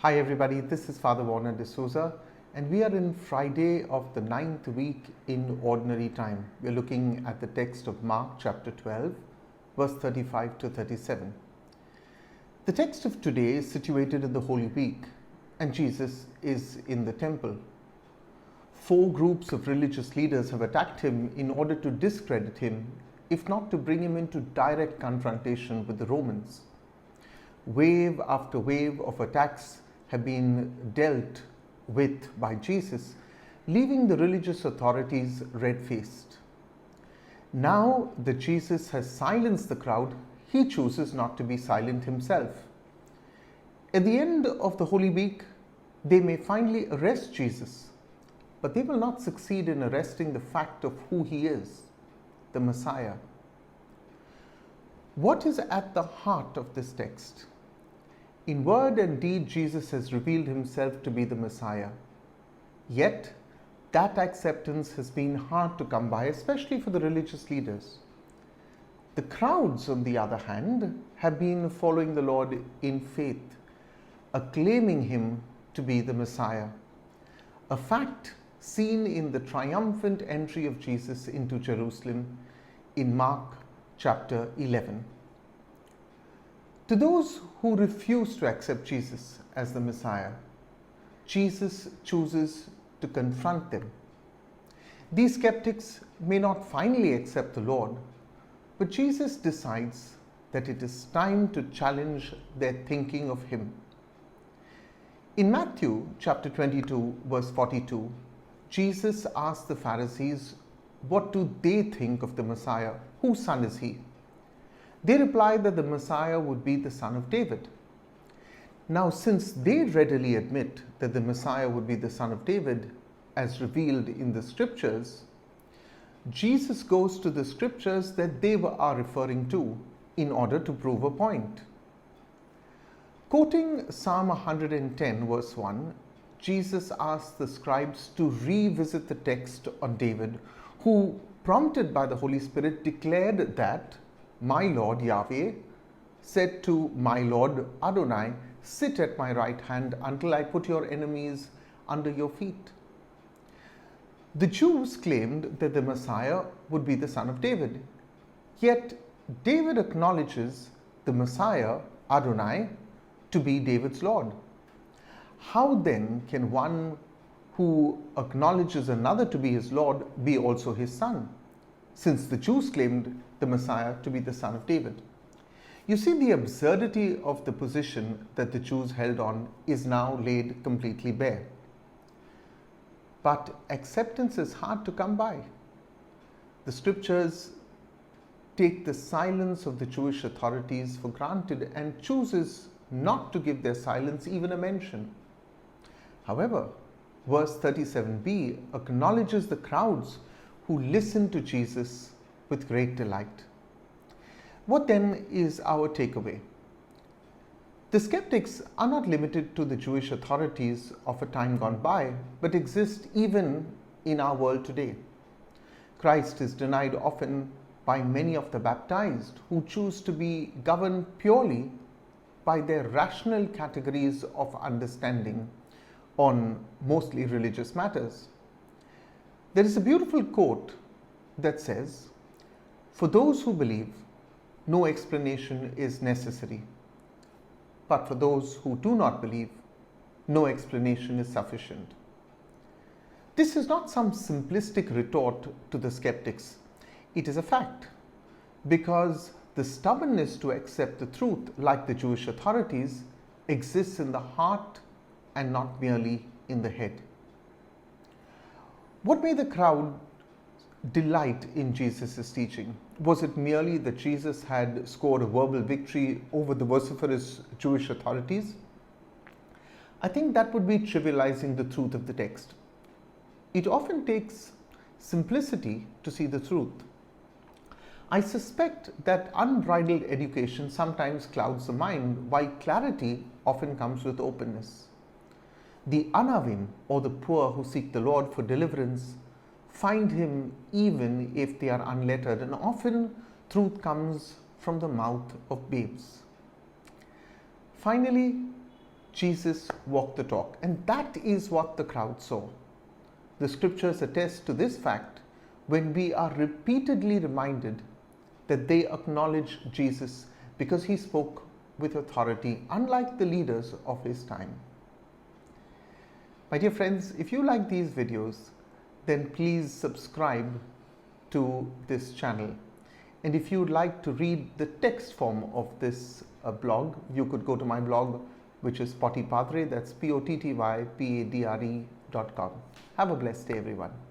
Hi everybody, this is Father Warner D'Souza and we are in Friday of the 9th week in Ordinary Time. We are looking at the text of Mark chapter 12, verse 35 to 37. The text of today is situated in the Holy Week and Jesus is in the temple. 4 groups of religious leaders have attacked him in order to discredit him, if not to bring him into direct confrontation with the Romans. Wave after wave of attacks have been dealt with by Jesus, leaving the religious authorities red-faced. Now that Jesus has silenced the crowd, he chooses not to be silent himself. At the end of the Holy Week, they may finally arrest Jesus, but they will not succeed in arresting the fact of who he is, the Messiah. What is at the heart of this text? In word and deed, Jesus has revealed himself to be the Messiah. Yet, that acceptance has been hard to come by, especially for the religious leaders. The crowds, on the other hand, have been following the Lord in faith, acclaiming him to be the Messiah. A fact seen in the triumphant entry of Jesus into Jerusalem in Mark chapter 11. To those who refuse to accept Jesus as the Messiah, Jesus chooses to confront them. These skeptics may not finally accept the Lord, but Jesus decides that it is time to challenge their thinking of him. In Matthew chapter 22, verse 42, Jesus asked the Pharisees, what do they think of the Messiah? Whose son is he? They replied that the Messiah would be the son of David. Now, since they readily admit that the Messiah would be the son of David, as revealed in the scriptures, Jesus goes to the scriptures that they are referring to in order to prove a point. Quoting Psalm 110, verse 1, Jesus asked the scribes to revisit the text on David, who, prompted by the Holy Spirit, declared that my Lord Yahweh said to my Lord Adonai, sit at my right hand until I put your enemies under your feet. The Jews claimed that the Messiah would be the son of David. Yet David acknowledges the Messiah, Adonai, to be David's Lord. How then can one who acknowledges another to be his Lord be also his son, since the Jews claimed the Messiah to be the son of David? You see, the absurdity of the position that the Jews held on is now laid completely bare. But acceptance is hard to come by. The scriptures take the silence of the Jewish authorities for granted and chooses not to give their silence even a mention. However, verse 37b acknowledges the crowds who listened to Jesus with great delight. What then is our takeaway? The skeptics are not limited to the Jewish authorities of a time gone by, but exist even in our world today. Christ is denied often by many of the baptized who choose to be governed purely by their rational categories of understanding on mostly religious matters. There is a beautiful quote that says, for those who believe, no explanation is necessary. But for those who do not believe, no explanation is sufficient. This is not some simplistic retort to the skeptics. It is a fact, because the stubbornness to accept the truth, like the Jewish authorities, exists in the heart and not merely in the head. What made the crowd delight in Jesus' teaching? Was it merely that Jesus had scored a verbal victory over the vociferous Jewish authorities? I think that would be trivializing the truth of the text. It often takes simplicity to see the truth. I suspect that unbridled education sometimes clouds the mind, while clarity often comes with openness. The Anavim, or the poor who seek the Lord for deliverance, find him even if they are unlettered, and often truth comes from the mouth of babes. Finally, Jesus walked the talk, and that is what the crowd saw. The scriptures attest to this fact when we are repeatedly reminded that they acknowledge Jesus because he spoke with authority, unlike the leaders of his time. My dear friends, if you like these videos, then please subscribe to this channel. And if you'd like to read the text form of this blog, you could go to my blog, which is Potty Padre, that's POTTYPADRE.com. Have a blessed day, everyone.